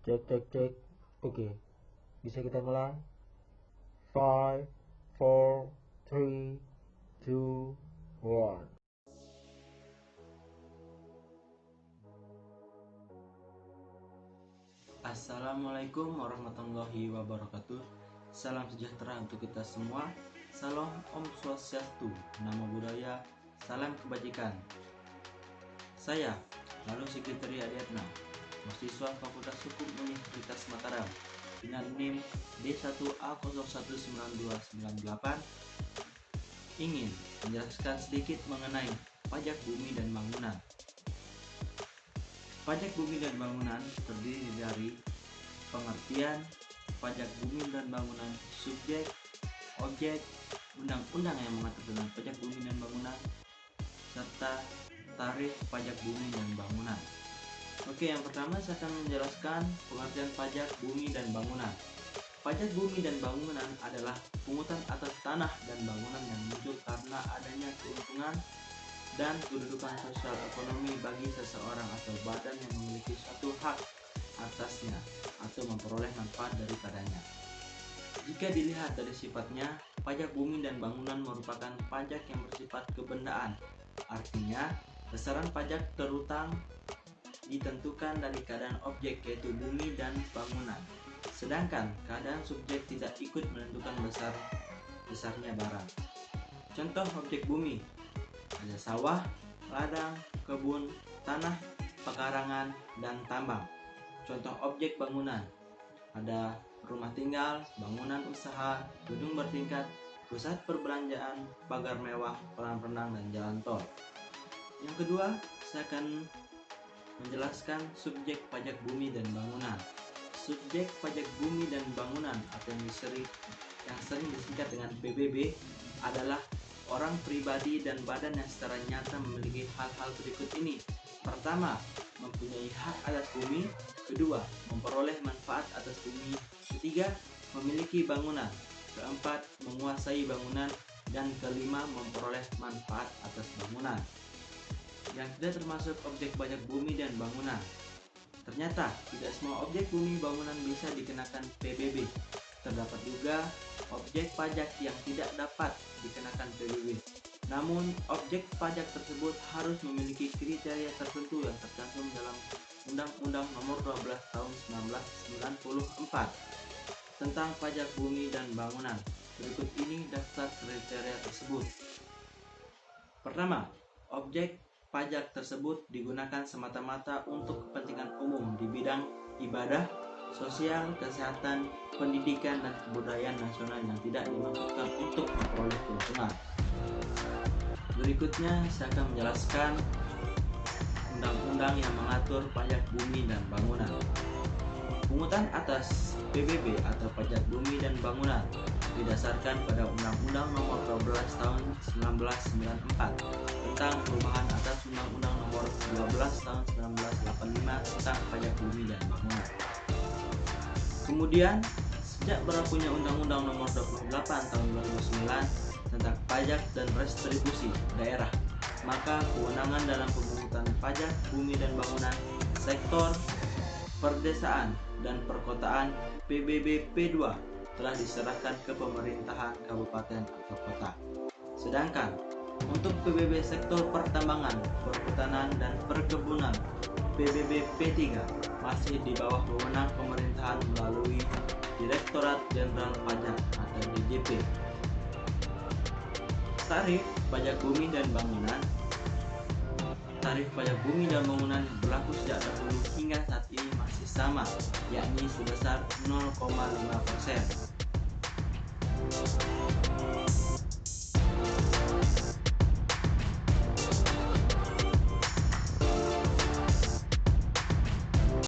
Cek cek cek. Oke, bisa kita mulai. 5, 4, 3, 2, 1. Assalamualaikum warahmatullahi wabarakatuh. Salam sejahtera untuk kita semua. Salam Om Swastiastu, Namo Buddhaya, salam kebajikan. Saya Lalu Sekretari Adiatna, mahasiswa Fakultas Hukum Universitas Mataram, dengan NIM D1A019298, ingin menjelaskan sedikit mengenai pajak bumi dan bangunan. Pajak bumi dan bangunan terdiri dari pengertian pajak bumi dan bangunan, subjek, objek, undang-undang yang mengatur tentang pajak bumi dan bangunan, serta tarif pajak bumi dan bangunan. Oke, yang pertama saya akan menjelaskan pengertian pajak bumi dan bangunan. Pajak bumi dan bangunan adalah pungutan atas tanah dan bangunan yang muncul karena adanya keuntungan dan kedudukan sosial ekonomi bagi seseorang atau badan yang memiliki suatu hak atasnya atau memperoleh manfaat daripadanya. Jika dilihat dari sifatnya, pajak bumi dan bangunan merupakan pajak yang bersifat kebendaan. Artinya, besaran pajak terutang ditentukan dari keadaan objek, yaitu bumi dan bangunan. Sedangkan keadaan subjek tidak ikut menentukan besarnya barang. Contoh objek bumi ada sawah, ladang, kebun, tanah, pekarangan, dan tambang. Contoh objek bangunan ada rumah tinggal, bangunan usaha, gedung bertingkat, pusat perbelanjaan, pagar mewah, kolam renang, dan jalan tol. Yang kedua, saya akan menjelaskan subjek pajak bumi dan bangunan. Subjek pajak bumi dan bangunan atau yang sering disingkat dengan PBB adalah orang pribadi dan badan yang secara nyata memiliki hal-hal berikut ini. Pertama, mempunyai hak atas bumi. Kedua, memperoleh manfaat atas bumi. Ketiga, memiliki bangunan. Keempat, menguasai bangunan. Dan kelima, memperoleh manfaat atas bangunan. Yang tidak termasuk objek pajak bumi dan bangunan. Ternyata tidak semua objek bumi bangunan bisa dikenakan PBB. Terdapat juga objek pajak yang tidak dapat dikenakan PBB. Namun, objek pajak tersebut harus memiliki kriteria tertentu yang tercantum dalam Undang-Undang Nomor 12 Tahun 1994 tentang pajak bumi dan bangunan. Berikut ini daftar kriteria tersebut. Pertama, objek pajak tersebut digunakan semata-mata untuk kepentingan umum di bidang ibadah, sosial, kesehatan, pendidikan, dan kebudayaan nasional yang tidak dimaksudkan untuk memperoleh keuntungan. Berikutnya saya akan menjelaskan undang-undang yang mengatur pajak bumi dan bangunan. Pungutan atas PBB atau pajak bumi dan bangunan didasarkan pada Undang-Undang Nomor 12 Tahun 1994 tentang perubahan atas Undang-Undang Nomor 12 Tahun 1985 tentang pajak bumi dan bangunan. Kemudian, sejak berlakunya Undang-Undang Nomor 28 Tahun 2009 tentang pajak dan restribusi daerah, maka kewenangan dalam pemungutan pajak bumi dan bangunan sektor perdesaan dan perkotaan PBB P2 telah diserahkan ke pemerintahan kabupaten atau kota. Sedangkan untuk PBB sektor pertambangan, perhutanan, dan perkebunan PBB P3 masih di bawah wewenang pemerintahan melalui Direktorat Jenderal Pajak atau DJP. Tarif pajak bumi dan bangunan. Tarif pajak bumi dan bangunan yang berlaku sejak dahulu hingga saat ini masih sama, yakni sebesar 0,5%.